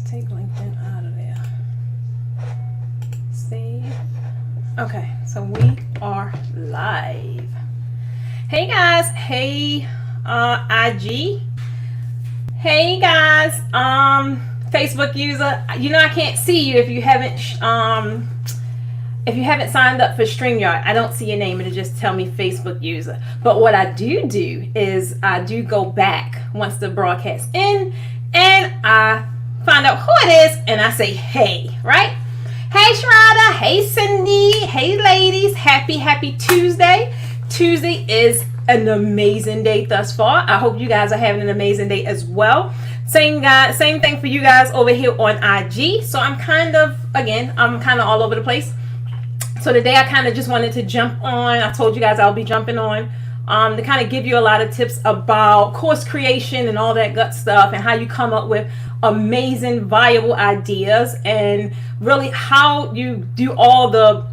Take LinkedIn out of there. Save. Okay, so we are live. Hey guys, hey IG. Hey guys, Facebook user. You know I can't see you if you haven't signed up for StreamYard. I don't see your name, it'll just tell me Facebook user. But what I do is I do go back once the broadcast ends and I find out who it is and I say hey, right? Hey Sharada, hey Cindy, hey ladies, happy Tuesday. Tuesday is an amazing day thus far. I hope you guys are having an amazing day as well. Same thing for you guys over here on IG. So I'm kind of all over the place. So today I kind of just wanted to jump on. I told you guys I'll be jumping on to kind of give you a lot of tips about course creation and all that gut stuff and how you come up with amazing, viable ideas and really how you do all the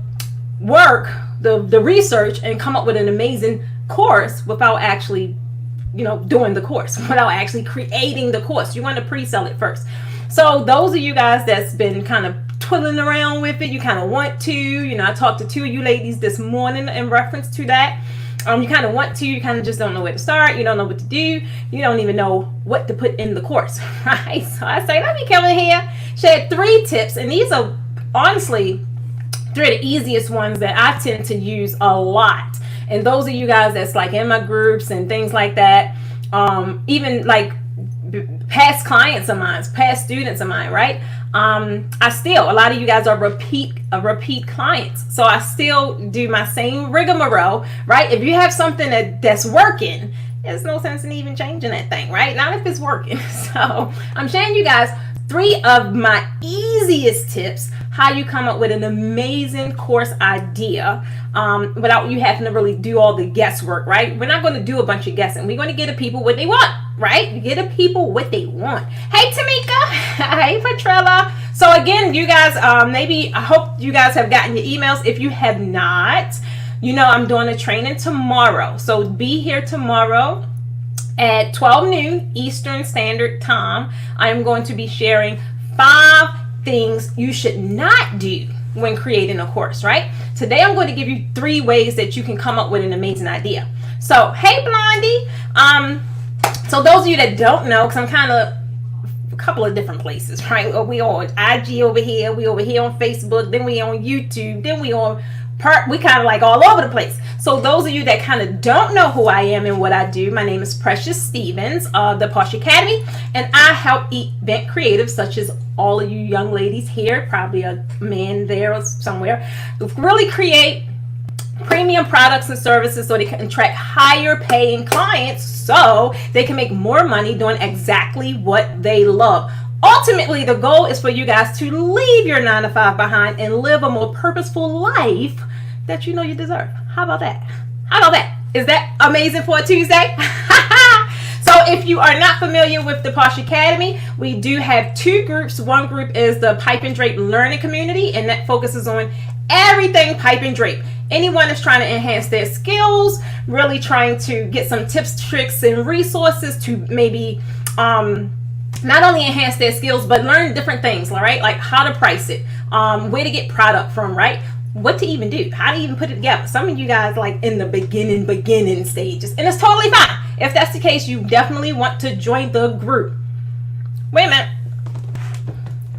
work, the research and come up with an amazing course without actually, doing the course, without actually creating the course. You want to pre-sell it first. So those of you guys that's been kind of twiddling around with it, you kind of want to, I talked to two of you ladies this morning in reference to that. You kind of want to, you kind of just don't know where to start. You don't know what to do. You don't even know what to put in the course, right? So I say, let me come in here, share 3 tips. And these are honestly 3 of the easiest ones that I tend to use a lot. And those of you guys that's like in my groups and things like that, even like past clients of mine, past students of mine, right? A lot of you guys are repeat clients. So I still do my same rigmarole, right? If you have something that's working, there's no sense in even changing that thing, right? Not if it's working. So I'm sharing you guys 3 of my easiest tips, how you come up with an amazing course idea without you having to really do all the guesswork, right? We're not going to do a bunch of guessing. We're going to get the people what they want, right? You get the people what they want. Hey, Tamika. Hey, Petrella. So again, you guys, I hope you guys have gotten your emails. If you have not, I'm doing a training tomorrow. So be here tomorrow at 12 noon Eastern Standard Time. I'm going to be sharing 5 things you should not do when creating a course, right? Today I'm going to give you 3 ways that you can come up with an amazing idea. So, hey Blondie. So those of you that don't know, because I'm kind of a couple of different places, right? We on IG over here, we over here on Facebook, then we on YouTube, then we kind of like all over the place. So those of you that kind of don't know who I am and what I do, my name is Precious Stevens of the Posh Academy, and I help event creatives such as all of you young ladies here, probably a man there somewhere, really create premium products and services so they can attract higher paying clients so they can make more money doing exactly what they love. Ultimately, the goal is for you guys to leave your 9-to-5 behind and live a more purposeful life that you deserve. How about that? Is that amazing for a Tuesday? So if you are not familiar with the Posh Academy, we do have 2 groups. One group is the Pipe and Drape Learning Community, and that focuses on everything pipe and drape. Anyone that's trying to enhance their skills, really trying to get some tips, tricks, and resources to maybe not only enhance their skills, but learn different things, all right? Like how to price it, where to get product from, right? What to even do, how to even put it together. Some of you guys like in the beginning stages, and it's totally fine. If that's the case, you definitely want to join the group. Wait a minute.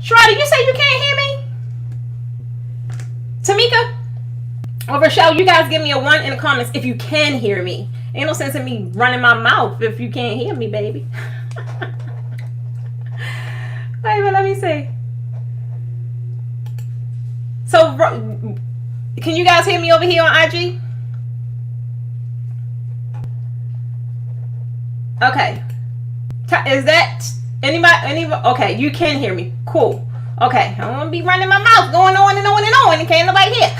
Sharada, you say you can't hear me? Tamika or Rochelle, you guys give me a 1 in the comments if you can hear me. Ain't no sense in me running my mouth if you can't hear me, baby. Wait a minute, let me see. So, can you guys hear me over here on IG? Okay. Is that anybody? Okay, you can hear me. Cool. Okay, I don't want to be running my mouth going on and on and on and can't nobody hear.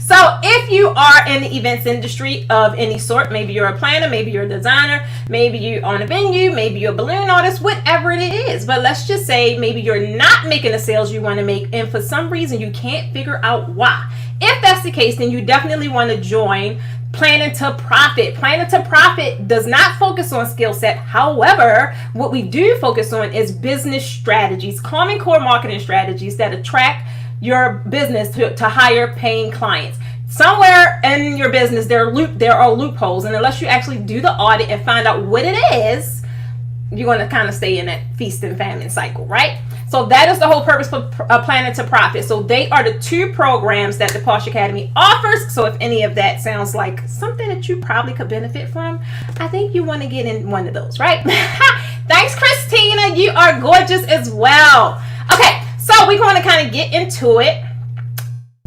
So if you are in the events industry of any sort, maybe you're a planner, maybe you're a designer, maybe you own a venue, maybe you're a balloon artist, whatever it is. But let's just say maybe you're not making the sales you want to make, and for some reason you can't figure out why. If that's the case, then you definitely want to join Planning to Profit. Planning to Profit does not focus on skill set. However, what we do focus on is business strategies, common core marketing strategies that attract your business to higher paying clients. Somewhere in your business, there are loopholes, and unless you actually do the audit and find out what it is, you're going to kind of stay in that feast and famine cycle, right? So that is the whole purpose for Planning to Profit. So they are the 2 programs that the Posh Academy offers. So if any of that sounds like something that you probably could benefit from, I think you want to get in one of those, right? Thanks, Christina. You are gorgeous as well. Okay, so we're going to kind of get into it.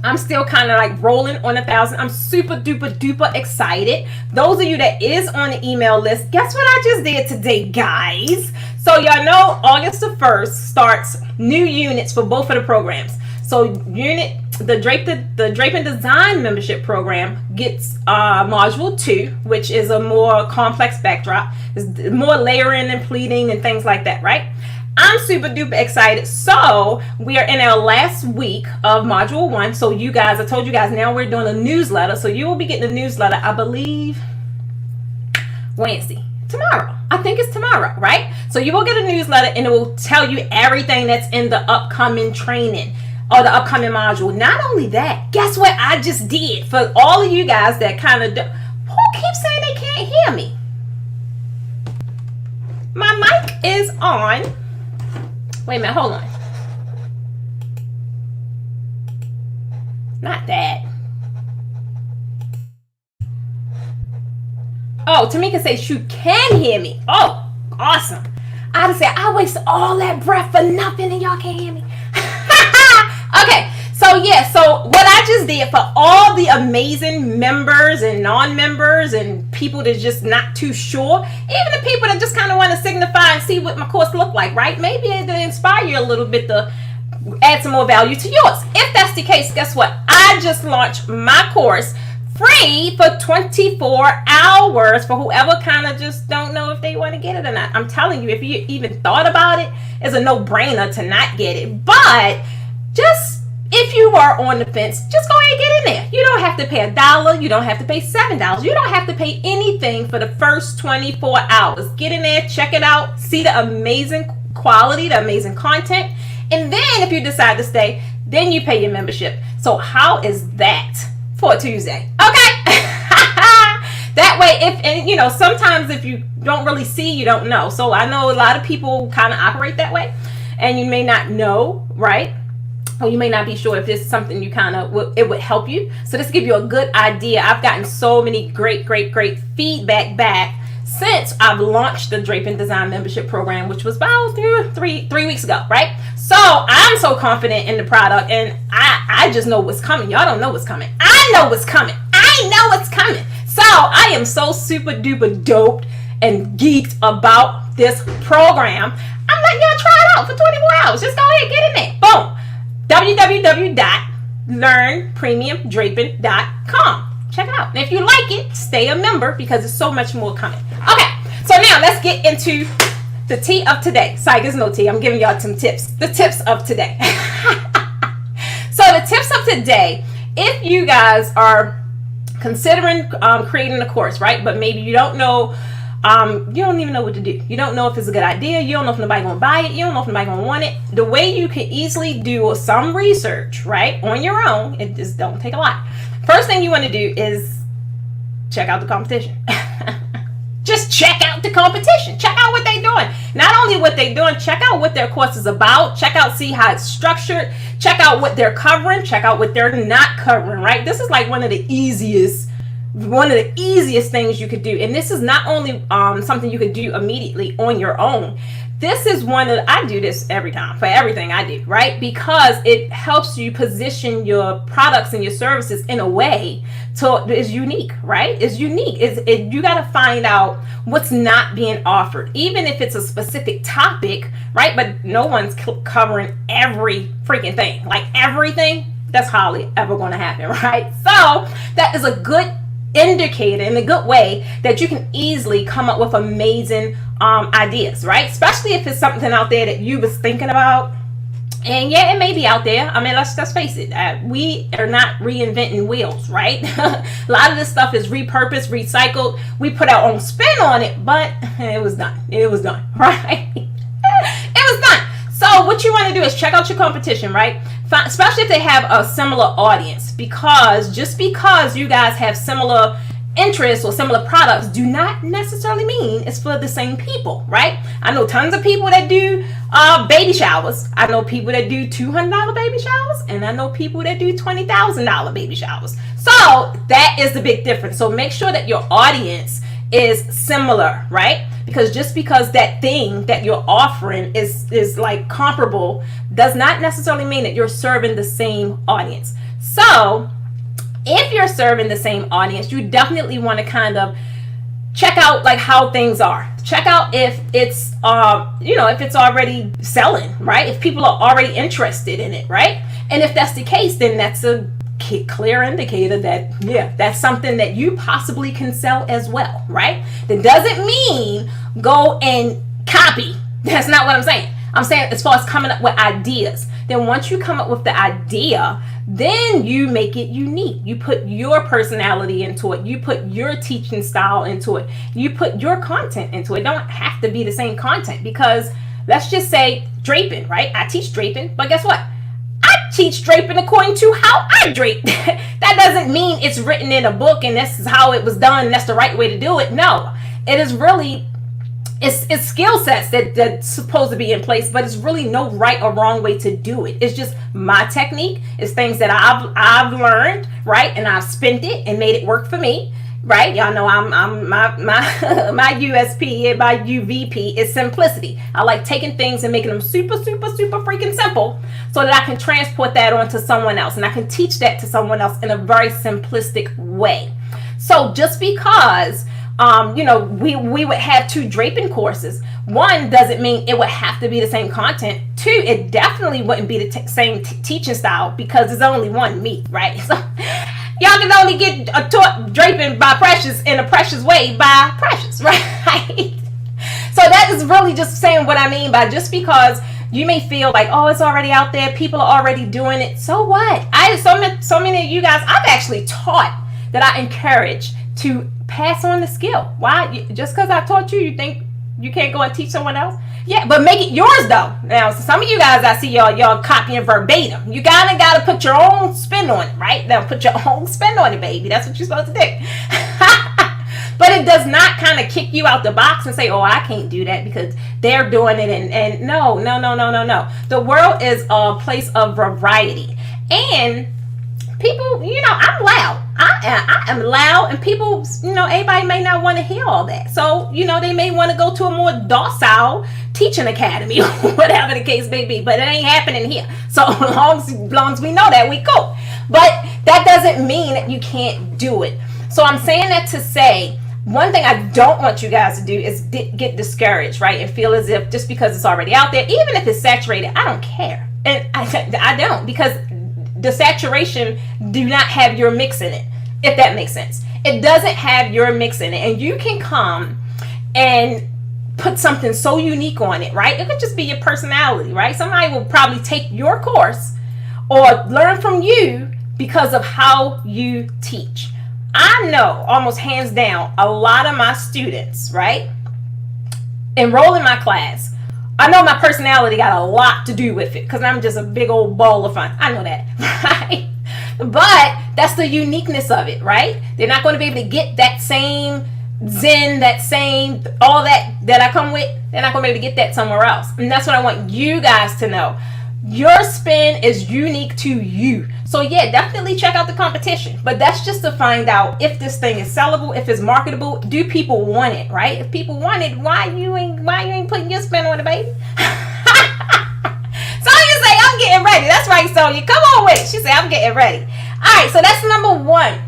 I'm still kind of like rolling on 1,000. I'm super duper excited. Those of you that is on the email list, guess what I just did today, guys? So y'all know August the 1st starts new units for both of the programs. So the Draping Design membership program gets module 2, which is a more complex backdrop. It's more layering and pleating and things like that, right? I'm super duper excited. So we are in our last week of module 1. So you guys, I told you guys, now we're doing a newsletter. So you will be getting a newsletter, I believe, Wednesday. Tomorrow. I think it's tomorrow, right? So you will get a newsletter and it will tell you everything that's in the upcoming training or the upcoming module. Not only that, guess what I just did for all of you guys that kind of who keeps saying they can't hear me? My mic is on. Wait a minute, hold on. Not that. Oh, Tamika says you can hear me. Oh, awesome. I'd say I wasted all that breath for nothing and y'all can't hear me. Okay, so yeah, so what I just did for all the amazing members and non-members and people that's just not too sure, even the people that just kind of want to signify and see what my course look like, right? Maybe it'll inspire you a little bit to add some more value to yours. If that's the case, guess what? I just launched my course free for 24 hours for whoever kind of just don't know if they want to get it or not. I'm telling you, if you even thought about it, it's a no-brainer to not get it. But just if you are on the fence, just go ahead and get in there. You don't have to pay $1. You don't have to pay $7. You don't have to pay anything for the first 24 hours. Get in there, check it out, see the amazing quality, the amazing content. And then if you decide to stay, then you pay your membership. So how is that for a Tuesday? Okay. That way, and sometimes if you don't really see, you don't know. So I know a lot of people kind of operate that way, and you may not know, right? Or you may not be sure if this is something you it would help you. So this give you a good idea. I've gotten so many great feedback back since I've launched the Draping Design membership program, which was about three weeks ago, right? So I'm so confident in the product, and I just know what's coming. Y'all don't know what's coming. I know what's coming. I know what's coming. So I am so super duper doped and geeked about this program. I'm letting y'all try it out for 24 hours. Just go ahead, get in there. Boom. www.learnpremiumdraping.com. Check it out. And if you like it, stay a member because there's so much more coming. Okay, so now let's get into the tea of today. Sorry, there's no tea. I'm giving y'all some tips. The tips of today. So the tips of today, if you guys are considering creating a course, right? But maybe you don't know, you don't even know what to do. You don't know if it's a good idea. You don't know if nobody's going to buy it. You don't know if nobody's going to want it. The way you can easily do some research, right, on your own, it just don't take a lot. First thing you want to do is check out the competition. Just check out the competition. Check out what they're doing. Not only what they're doing, check out what their course is about. Check out, see how it's structured. Check out what they're covering. Check out what they're not covering, right? This is like one of the easiest things you could do. And this is not only something you could do immediately on your own. This is one that I do this every time for everything I do, right? Because it helps you position your products and your services in a way is unique, right? It's unique. You got to find out what's not being offered, even if it's a specific topic, right? But no one's covering every freaking thing, like everything. That's hardly ever going to happen, right? So that is a good indicator in a good way that you can easily come up with amazing ideas, right? Especially if it's something out there that you was thinking about And yeah, it may be out there. I mean, let's face it. We are not reinventing wheels, right? A lot of this stuff is repurposed, recycled. We put our own spin on it, but it was done. It was done, right? It was done. So what you want to do is check out your competition, right? Especially if they have a similar audience, because just because you guys have similar interests or similar products do not necessarily mean it's for the same people, right? I know tons of people that do baby showers. I know people that do $200 baby showers, and I know people that do $20,000 baby showers. So that is the big difference. So make sure that your audience is similar, right? Because just because that thing that you're offering is like comparable does not necessarily mean that you're serving the same audience. So if you're serving the same audience, you definitely want to kind of check out like how things are. Check out if it's if it's already selling, right? If people are already interested in it, right? And if that's the case, then that's a clear indicator that that's something that you possibly can sell as well, right? That doesn't mean go and copy. That's not what I'm saying. I'm saying as far as coming up with ideas. Then once you come up with the idea, then you make it unique. You put your personality into it. You put your teaching style into it. You put your content into it. It don't have to be the same content, because let's just say draping, right? I teach draping, but guess what? I teach draping according to how I drape. That doesn't mean it's written in a book and this is how it was done and that's the right way to do it. No, it is really it's skill sets that's supposed to be in place, but it's really no right or wrong way to do it. It's just my technique. It's things that I've learned, right? And I've spent it and made it work for me, right? Y'all know I'm my my USP, my UVP is simplicity. I like taking things and making them super freaking simple so that I can transport that on to someone else, and I can teach that to someone else in a very simplistic way. So just because we would have 2 draping courses. One doesn't mean it would have to be the same content. 2, it definitely wouldn't be the same teaching style, because there's only one me, right? So y'all can only get taught draping by Precious in a Precious way by Precious, right? So that is really just saying what I mean by just because you may feel like, oh, it's already out there, people are already doing it. So what? So many of you guys, I've actually taught that I encourage to pass on the skill. Why? Just because I taught you, you think you can't go and teach someone else? Yeah, but make it yours though. Now, some of you guys, I see y'all copying verbatim. You gotta put your own spin on it, right? Now put your own spin on it, baby. That's what you're supposed to do. But it does not kind of kick you out the box and say, oh, I can't do that because they're doing it. And no. The world is a place of variety. And people, I'm loud. I am loud, and people, everybody may not want to hear all that. So, they may want to go to a more docile teaching academy or whatever the case may be, but it ain't happening here. So long as we know that, we go. But that doesn't mean that you can't do it. So I'm saying that to say, one thing I don't want you guys to do is get discouraged, right? And feel as if just because it's already out there, even if it's saturated, I don't care. And I don't, because the saturation do not have your mix in it, if that makes sense. It doesn't have your mix in it, and you can come and put something so unique on it, right? It could just be your personality, right? Somebody will probably take your course or learn from you because of how you teach. I know almost hands down a lot of my students, right, enroll in my class. I know my personality got a lot to do with it because I'm just a big old ball of fun. I know that, right? But that's the uniqueness of it, right? They're not going to be able to get that same zen, that same, all that I come with. They're not going to be able to get that somewhere else. And that's what I want you guys to know. Your spin is unique to you. So yeah, definitely check out the competition. But that's just to find out if this thing is sellable, if it's marketable. Do people want it, right? If people want it, why you ain't putting your spin on it, baby? Sonya say, I'm getting ready. That's right, Sonya. Come on with it. She said, I'm getting ready. All right, so that's number 1.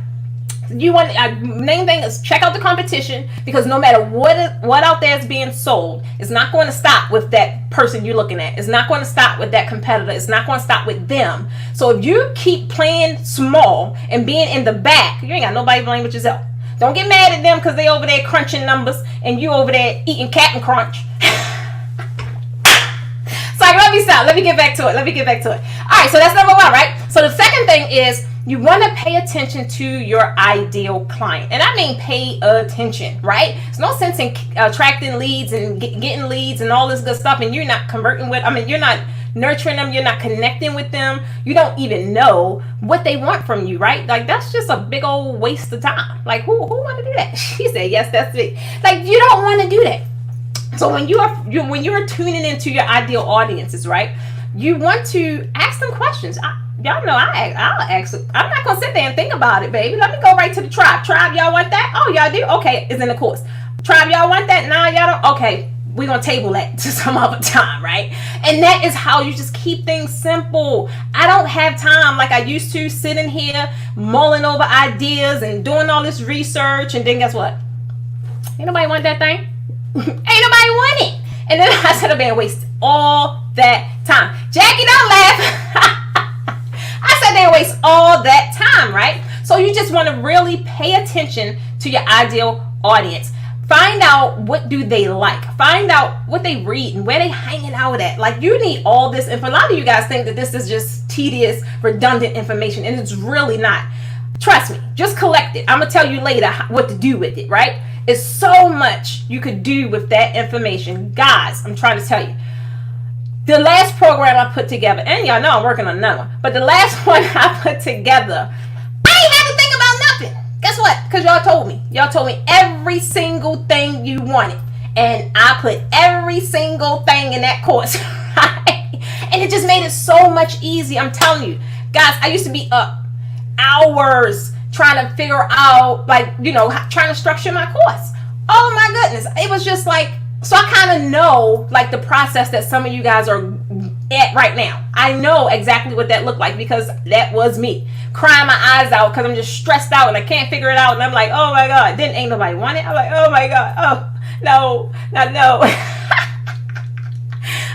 You want main thing is check out the competition, because no matter what out there is being sold, it's not going to stop with that person you're looking at. It's not going to stop with that competitor. It's not going to stop with them. So if you keep playing small and being in the back, you ain't got nobody to blame but yourself. Don't get mad at them because they over there crunching numbers and you over there eating Captain Crunch. So let me out. Let me get back to it. All right, so that's number one, right? So the second thing is you want to pay attention to your ideal client. And I mean pay attention, right? There's no sense in attracting leads and getting leads and all this good stuff, and you're not converting with, you're not nurturing them, you're not connecting with them, you don't even know what they want from you, right? Like, that's just a big old waste of time. Like, who want to do that? She said, yes, that's it. Like, you don't want to do that. So when you're tuning into your ideal audiences, right, you want to ask them questions. Y'all know I'll ask. I'm not gonna sit there and think about it, baby. Let me go right to the tribe. Tribe, y'all want that? Oh, y'all do? Okay, it's in the course. Tribe, y'all want that? Nah, y'all don't? Okay, we're gonna table that to some other time, right? And that is how you just keep things simple. I don't have time like I used to sitting here mulling over ideas and doing all this research, and then guess what? Ain't nobody want that thing. Ain't nobody want it. And then I said, I'm gonna waste all that time. Jackie, don't laugh. I said they waste all that time, right? So you just want to really pay attention to your ideal audience. Find out what do they like. Find out what they read and where they hanging out at. Like, you need all this info. A lot of you guys think that this is just tedious, redundant information, and it's really not. Trust me, just collect it. I'm gonna tell you later what to do with it, right? It's so much you could do with that information. Guys, I'm trying to tell you. The last program I put together, and y'all know I'm working on another one, but the last one I put together, I ain't had to think about nothing. Guess what? Because y'all told me. Y'all told me every single thing you wanted. And I put every single thing in that course. Right? And it just made it so much easier. I'm telling you. Guys, I used to be up hours trying to figure out, like, trying to structure my course. Oh my goodness. It was just like, so I kind of know, like, the process that some of you guys are at right now. I know exactly what that looked like, because that was me. Crying my eyes out because I'm just stressed out and I can't figure it out. And I'm like, oh my God. Then ain't nobody want it. I'm like, oh my God. Oh, no, not no. Oh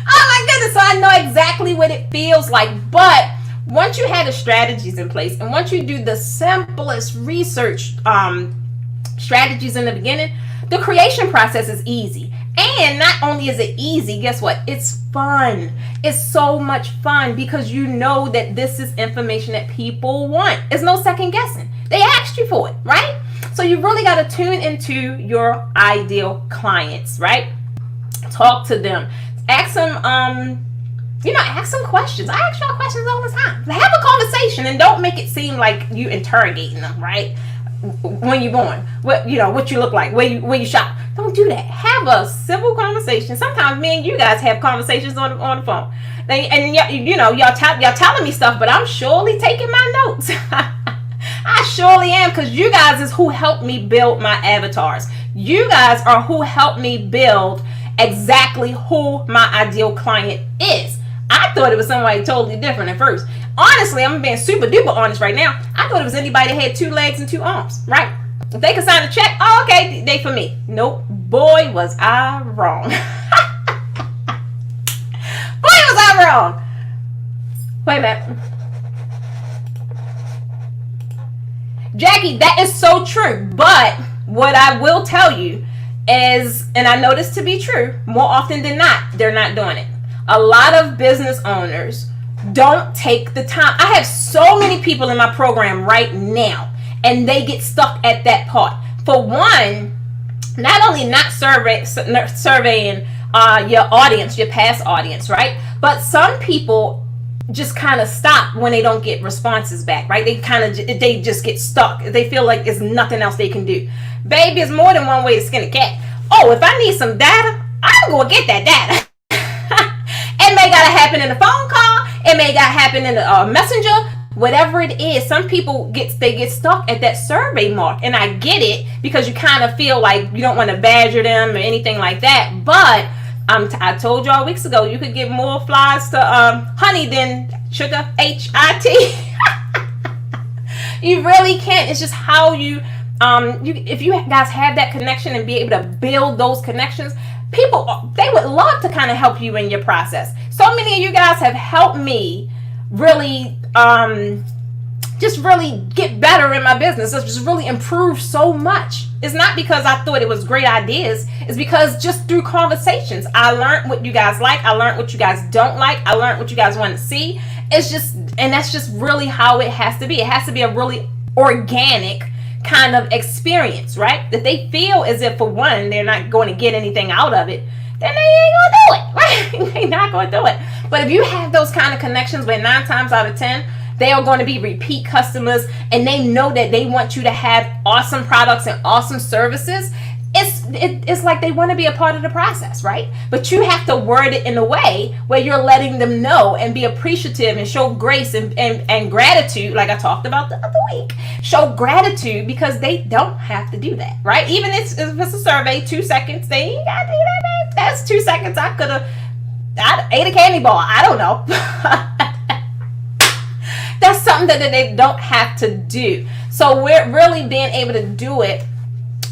my goodness. So I know exactly what it feels like. But once you have the strategies in place, and once you do the simplest research strategies in the beginning, the creation process is easy. And not only is it easy, guess what? It's fun. It's so much fun, because you know that this is information that people want. It's no second guessing. They asked you for it, right? So you really got to tune into your ideal clients, right? Talk to them. Ask them, ask some questions. I ask y'all questions all the time. Have a conversation, and don't make it seem like you interrogating them, right? When you're born, what you look like, where you shop. Don't do that. Have a civil conversation. Sometimes me and you guys have conversations on the phone, and y'all telling me stuff, but I'm surely taking my notes. I surely am, because you guys is who helped me build my avatars. You guys are who helped me build exactly who my ideal client is. I thought it was somebody totally different at first. Honestly, I'm being super duper honest right now. I thought it was anybody that had 2 legs and 2 arms, right? If they could sign a check, oh, okay, they for me. Nope. Boy, was I wrong. Boy, was I wrong. Wait a minute. Jackie, that is so true. But what I will tell you is, and I know this to be true, more often than not, they're not doing it. A lot of business owners don't take the time. I have so many people in my program right now, and they get stuck at that part. For one, not only not surveying your audience, your past audience, right? But some people just kind of stop when they don't get responses back, right? They just get stuck. They feel like there's nothing else they can do. Baby, it's more than one way to skin a cat. Oh, if I need some data, I'm going to get that data. It may gotta happen in a phone call. It may gotta happen in a messenger. Whatever it is, some people get stuck at that survey mark, and I get it, because you kind of feel like you don't want to badger them or anything like that. But I told y'all weeks ago, you could get more flies to honey than sugar. HIT. You really can't. It's just how you if you guys have that connection and be able to build those connections. People, they would love to kind of help you in your process. So many of you guys have helped me really just really get better in my business. It's just really improved so much. It's not because I thought it was great ideas. It's because just through conversations, I learned what you guys like. I learned what you guys don't like. I learned what you guys want to see. It's just, and that's just really how it has to be. It has to be a really organic kind of experience, right? That they feel as if, for one, they're not going to get anything out of it, then they ain't gonna do it, right? They're not gonna do it. But if you have those kind of connections where 9 times out of 10, they are going to be repeat customers, and they know that they want you to have awesome products and awesome services, it's like they want to be a part of the process, right? But you have to word it in a way where you're letting them know and be appreciative and show grace and gratitude, like I talked about the other week. Show gratitude, because they don't have to do that, right? Even if it's a survey, 2 seconds, they ain't got to do that. That's 2 seconds. I ate a candy bar. I don't know. That's something that they don't have to do. So we're really being able to do it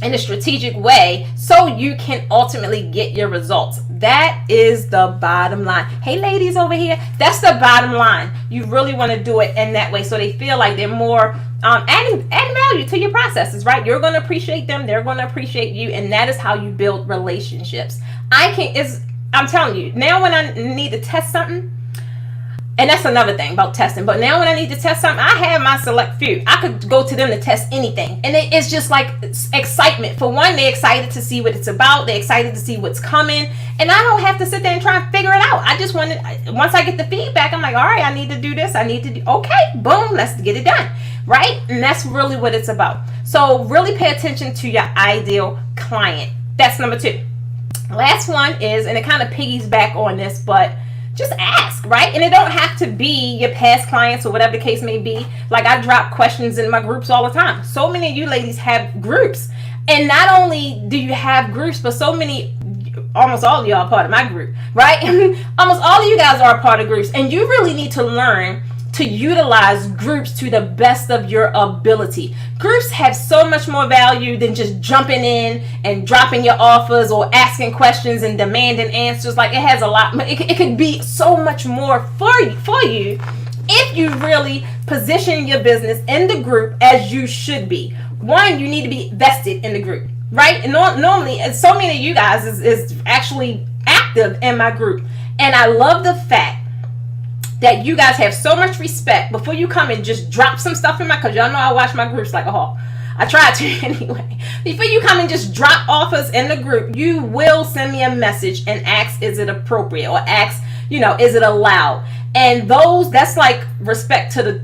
in a strategic way so you can ultimately get your results. That is the bottom line. Hey ladies over here, that's the bottom line. You really want to do it in that way so they feel like they're more adding value to your processes, right? You're going to appreciate them, they're going to appreciate you, and that is how you build relationships. I'm telling you, now when I need to test something, and that's another thing about testing, but now when I need to test something, I have my select few. I could go to them to test anything. And it's just like excitement. For one, they're excited to see what it's about. They're excited to see what's coming. And I don't have to sit there and try and figure it out. I just once I get the feedback, I'm like, all right, I need to do this. I need to do, okay, boom, let's get it done, right? And that's really what it's about. So really pay attention to your ideal client. That's number 2. Last one is, and it kind of piggies back on this, but just ask, right? And it don't have to be your past clients or whatever the case may be. Like, I drop questions in my groups all the time. So many of you ladies have groups. And not only do you have groups, but almost all of y'all are part of my group, right? Almost all of you guys are a part of groups. And you really need to learn to utilize groups to the best of your ability. Groups have so much more value than just jumping in and dropping your offers or asking questions and demanding answers. Like, it has a lot, it could be so much more for you if you really position your business in the group as you should be. One, you need to be vested in the group, right? And normally, so many of you guys is actually active in my group. And I love the fact that you guys have so much respect before you come and just drop some stuff in because y'all know I watch my groups like a hawk. I try to anyway. Before you come and just drop offers in the group, you will send me a message and ask, is it appropriate? Or ask, is it allowed? And that's like respect to the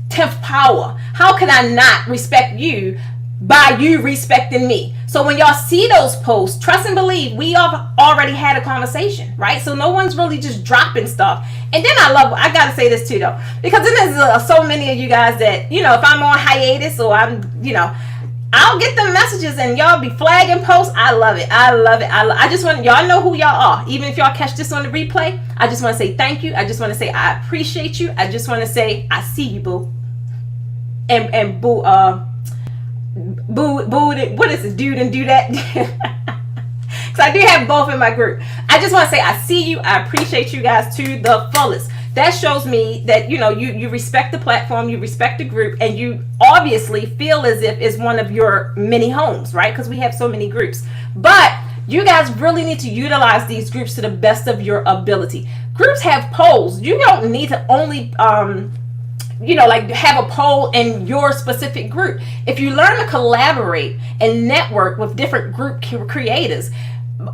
10th power. How can I not respect you by you respecting me? So when y'all see those posts, trust and believe, we have already had a conversation, right? So no one's really just dropping stuff. And then I gotta say this too though, because then there's so many of you guys that, if I'm on hiatus or I'll get the messages and y'all be flagging posts. I love it. I just want y'all know who y'all are. Even if y'all catch this on the replay, I just want to say thank you. I just want to say I appreciate you. I just want to say I see you, boo. And boo, what is it, dude and do that? Because I do have both in my group. I just want to say I see you. I appreciate you guys to the fullest. That shows me that you respect the platform, you respect the group, and you obviously feel as if it's one of your many homes, right? Because we have so many groups. But you guys really need to utilize these groups to the best of your ability. Groups have polls. You don't need to only have a poll in your specific group. If you learn to collaborate and network with different group creators,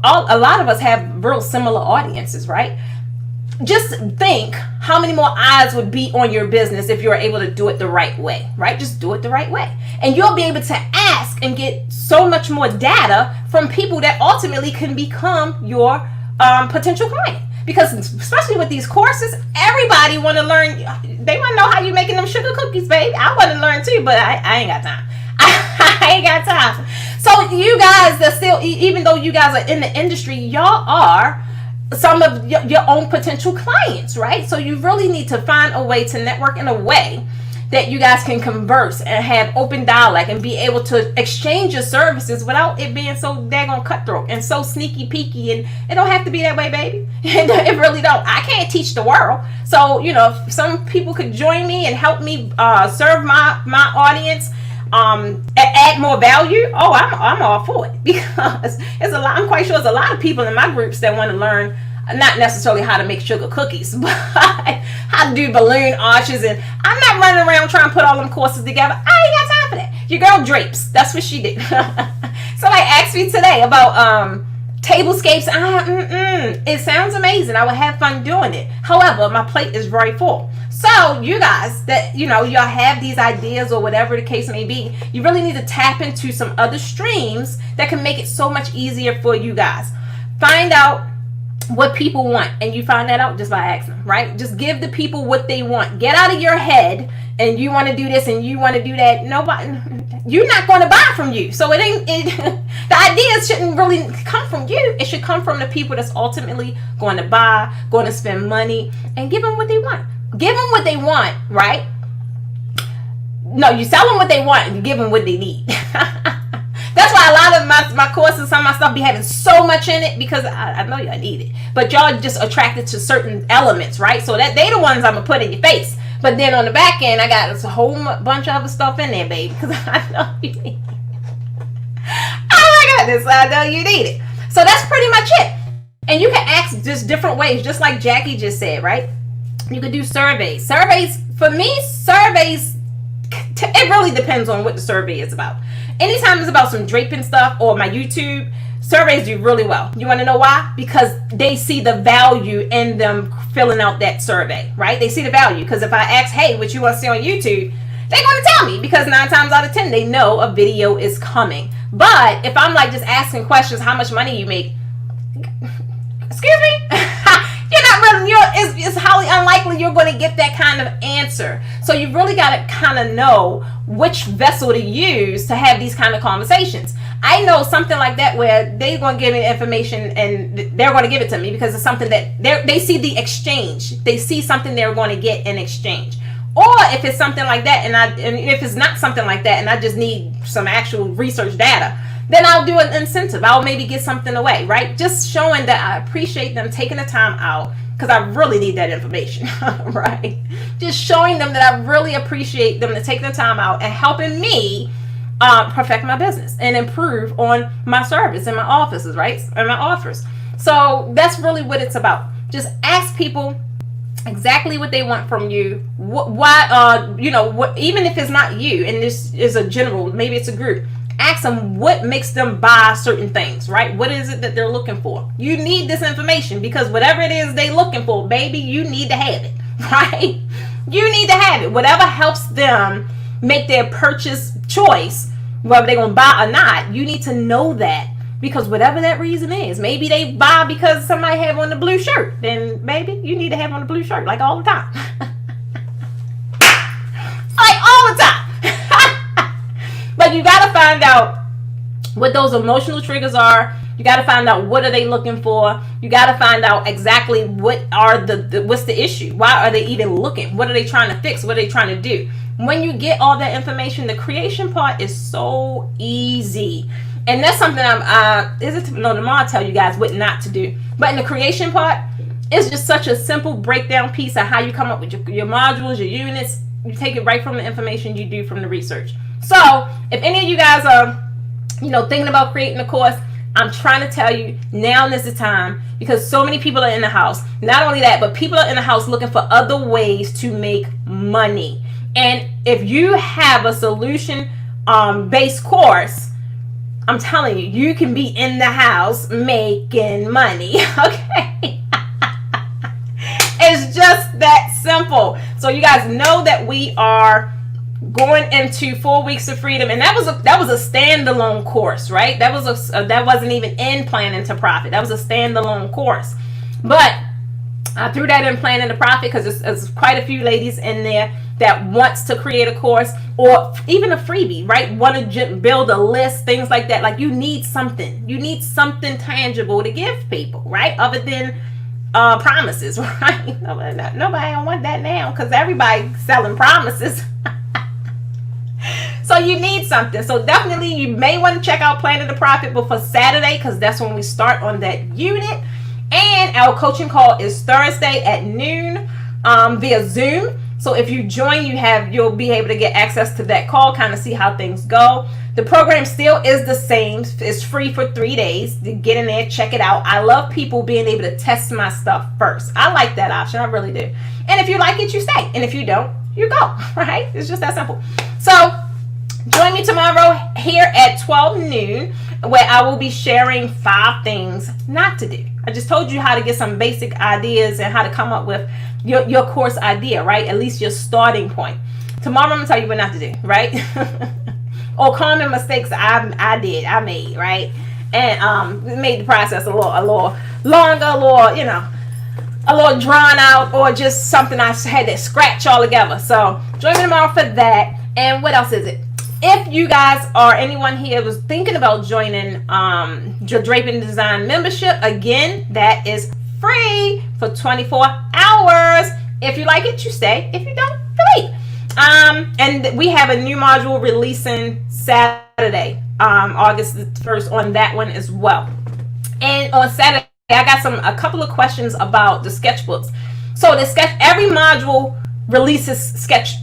a lot of us have real similar audiences, right? Just think how many more eyes would be on your business if you're able to do it the right way, right? Just do it the right way. And you'll be able to ask and get so much more data from people that ultimately can become your potential client. Because especially with these courses, everybody want to learn. They want to know how you making them sugar cookies, baby. I want to learn too, but I ain't got time. I ain't got time. So you guys that still, even though you guys are in the industry, y'all are some of your own potential clients, right? So you really need to find a way to network in a way that you guys can converse and have open dialogue and be able to exchange your services without it being so daggone cutthroat and so sneaky peeky. And it don't have to be that way, baby. It really don't. I can't teach the world. So, if some people could join me and help me serve my audience, add more value, I'm all for it, because I'm quite sure there's a lot of people in my groups that want to learn, not necessarily how to make sugar cookies, but how to do balloon arches. And I'm not running around trying to put all them courses together. I ain't got time for that. Your girl drapes. That's what she did. Somebody asked me today about tablescapes. It sounds amazing. I would have fun doing it. However, my plate is very full. So you guys that, y'all have these ideas or whatever the case may be, you really need to tap into some other streams that can make it so much easier for you guys. Find out what people want, and you find that out just by asking, right? Just give the people what they want. Get out of your head and you want to do this and you want to do that. Nobody, you're not going to buy from you. So the ideas shouldn't really come from you. It should come from the people that's ultimately going to buy, going to spend money, and give them what they want. Give them what they want, right? No, you sell them what they want and you give them what they need. That's why a lot of my courses, some of my stuff be having so much in it, because I know y'all need it. But y'all just attracted to certain elements, right? So that they the ones I'm going to put in your face. But then on the back end, I got a whole bunch of other stuff in there, baby. Because I know you need it. Oh my goodness, I know you need it. So that's pretty much it. And you can ask just different ways, just like Jackie just said, right? You could do surveys. Surveys, for me, it really depends on what the survey is about. Anytime it's about some draping stuff or my YouTube, surveys do really well. You want to know why? Because they see the value in them filling out that survey, right? They see the value. Because if I ask, hey, what you want to see on YouTube, they're going to tell me, because 9 times out of 10, they know a video is coming. But if I'm like just asking questions, how much money you make, excuse me? It's highly unlikely you're going to get that kind of answer. So you really got to kind of know which vessel to use to have these kind of conversations. I know something like that where they're going to give me information and they're going to give it to me because it's something that they see the exchange. They see something they're going to get in exchange. Or if it's something like that, and if it's not something like that, and I just need some actual research data, then I'll do an incentive. I'll maybe get something away, right? Just showing that I appreciate them taking the time out, because I really need that information, right? Just showing them that I really appreciate them to take the time out and helping me perfect my business and improve on my service in my offices, right? And my offers. So that's really what it's about. Just ask people exactly what they want from you. Why, even if it's not you, and this is a general, maybe it's a group. Ask them what makes them buy certain things, right? What is it that they're looking for? You need this information, because whatever it is they're looking for, baby, you need to have it, right? You need to have it. Whatever helps them make their purchase choice, whether they're going to buy or not, you need to know that, because whatever that reason is, maybe they buy because somebody have on the blue shirt, then maybe you need to have on the blue shirt, like all the time. Like all the time. But you got to find out what those emotional triggers are. You got to find out what are they looking for. You got to find out exactly what are what's the issue. Why are they even looking? What are they trying to fix? What are they trying to do? When you get all that information, the creation part is so easy. And that's something tomorrow I'll tell you guys what not to do. But in the creation part, it's just such a simple breakdown piece of how you come up with your modules, your units. You take it right from the information you do from the research. So if any of you guys are, thinking about creating a course, I'm trying to tell you, now is the time, because so many people are in the house. Not only that, but people are in the house looking for other ways to make money. And if you have a solution based course, I'm telling you, you can be in the house making money. Okay. It's just that simple. So you guys know that we are going into 4 weeks of freedom, and that was a standalone course, right? That wasn't even in Planning to Profit. That was a standalone course. But I threw that in Planning to Profit because there's quite a few ladies in there that wants to create a course or even a freebie, right? Want to build a list, things like that. Like you need something tangible to give people, right? Other than promises, right? Nobody don't want that now because everybody's selling promises. So you need something. So definitely you may want to check out Planning to Profit before Saturday, because that's when we start on that unit. And our coaching call is Thursday at noon via Zoom. So if you join, you'll be able to get access to that call, kind of see how things go. The program still is the same. It's free for 3 days. Get in there, check it out. I love people being able to test my stuff first. I like that option. I really do. And if you like it, you stay. And if you don't, you go. Right? It's just that simple. So join me tomorrow here at 12 noon, where I will be sharing 5 things not to do. I just told you how to get some basic ideas and how to come up with your course idea, right? At least your starting point. Tomorrow I'm gonna tell you what not to do, right? Or common mistakes I made, right? And it made the process a little longer, a little drawn out, or just something I had to scratch all together. So join me tomorrow for that. And what else is it? If you guys or anyone here was thinking about joining your Draping Design membership, again, that is free for 24 hours. If you like it, you stay. If you don't, delete. And we have a new module releasing Saturday, August 1st, on that one as well. And on Saturday, I got a couple of questions about the sketchbooks. So every module releases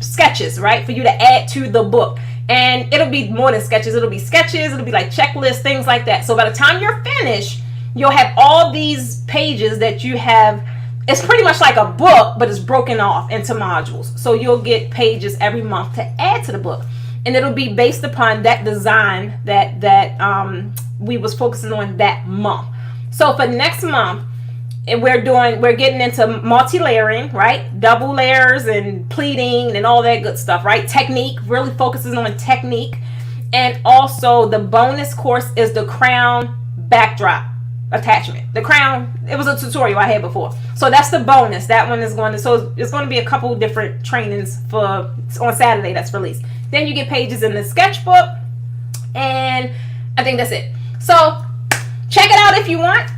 sketches, right, for you to add to the book. And it'll be more than sketches. It'll be like checklists, things like that. So by the time you're finished, you'll have all these pages that you have. It's pretty much like a book, but it's broken off into modules. So you'll get pages every month to add to the book. And it'll be based upon that design that we was focusing on that month. So for next month, we're getting into multi-layering, right? Double layers and pleating and all that good stuff, right? Technique, really focuses on technique. And also the bonus course is the crown backdrop attachment. The crown, it was a tutorial I had before. So that's the bonus. That one is it's going to be a couple different trainings on Saturday that's released. Then you get pages in the sketchbook. And I think that's it. So check it out if you want.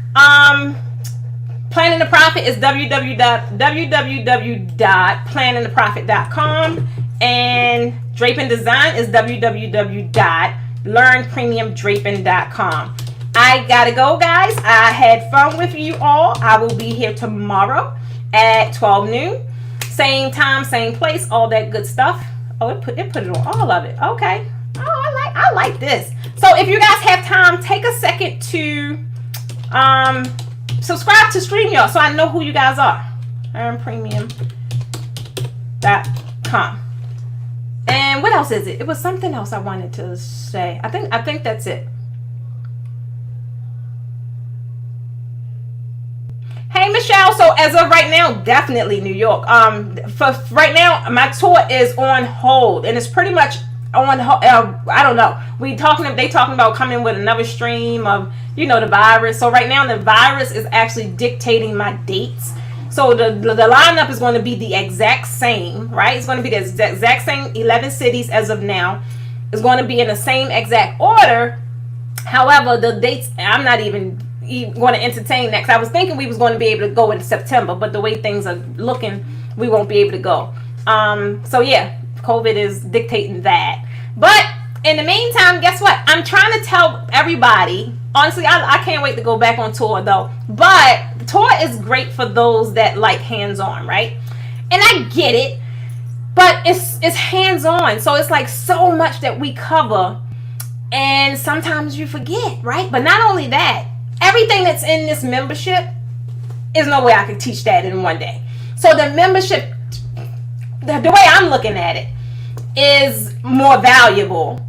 Planning to Profit is www.planningtoprofit.com, and Draping Design is www.learnpremiumdraping.com. I gotta go, guys. I had fun with you all. I will be here tomorrow at 12 noon. Same time, same place, all that good stuff. Oh, it put it on all of it. Okay. Oh, I like this. So if you guys have time, take a second to subscribe to StreamYard so I know who you guys are. EarnPremium.com. And what else is it? It was something else I wanted to say. I think that's it. Hey Michelle, so as of right now, definitely New York. For right now, my tour is on hold, and it's pretty much on. I don't know. They talking about coming with another stream of the virus. So right now the virus is actually dictating my dates. So the lineup is going to be the exact same, right? It's going to be the exact same 11 cities as of now. It's going to be in the same exact order. However, the dates I'm not even going to entertain that, because I was thinking we was going to be able to go in September, but the way things are looking, we won't be able to go. So yeah, COVID is dictating that. But in the meantime, guess what? I'm trying to tell everybody, honestly, I can't wait to go back on tour though. But tour is great for those that like hands-on, right? And I get it, but it's hands-on. So it's like so much that we cover, and sometimes you forget, right? But not only that, everything that's in this membership, is no way I could teach that in one day. So the membership, the way I'm looking at it, is more valuable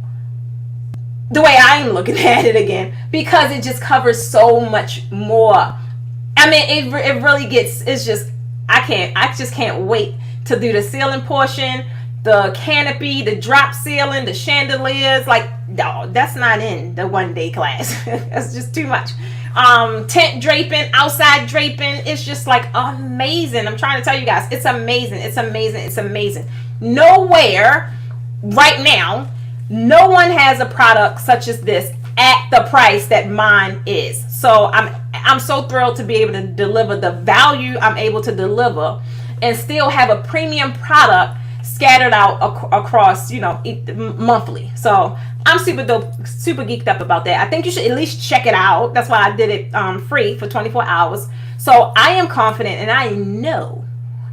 the way I'm looking at it again, because it just covers so much more. I mean, it really gets, it's just, I just can't wait to do the ceiling portion, the canopy, the drop ceiling, the chandeliers. Like, no, that's not in the one day class. That's just too much. Tent draping, outside draping, it's just like amazing. I'm trying to tell you guys, it's amazing. It's amazing. It's amazing. Nowhere right now, no one has a product such as this at the price that mine is. So I'm so thrilled to be able to deliver the value I'm able to deliver and still have a premium product, scattered out across, monthly. So I'm super geeked up about that. I think you should at least check it out. That's why I did it free for 24 hours. So I am confident, and I know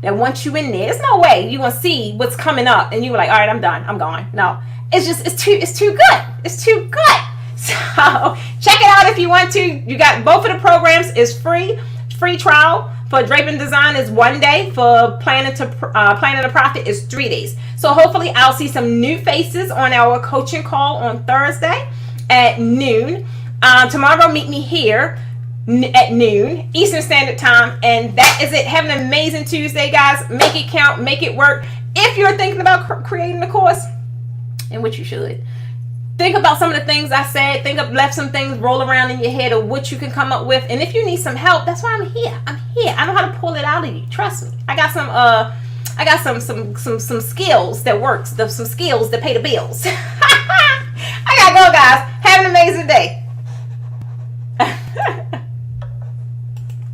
that once you in there, there's no way you're gonna see what's coming up and you were like, all right, I'm done, I'm gone. No, it's too good. It's too good. So check it out if you want to. You got both of the programs is free trial. For Draping Design is 1 day. For Planning to Profit is 3 days. So hopefully I'll see some new faces on our coaching call on Thursday at noon. Tomorrow, meet me here at noon Eastern Standard Time. And that is it. Have an amazing Tuesday, guys. Make it count. Make it work. If you're thinking about creating a course, and which you should, think about some of the things I said. Let some things roll around in your head of what you can come up with. And if you need some help, that's why I'm here. I know how to pull it out of you. Trust me. I got some skills that works. Some skills that pay the bills. I gotta go, guys. Have an amazing day.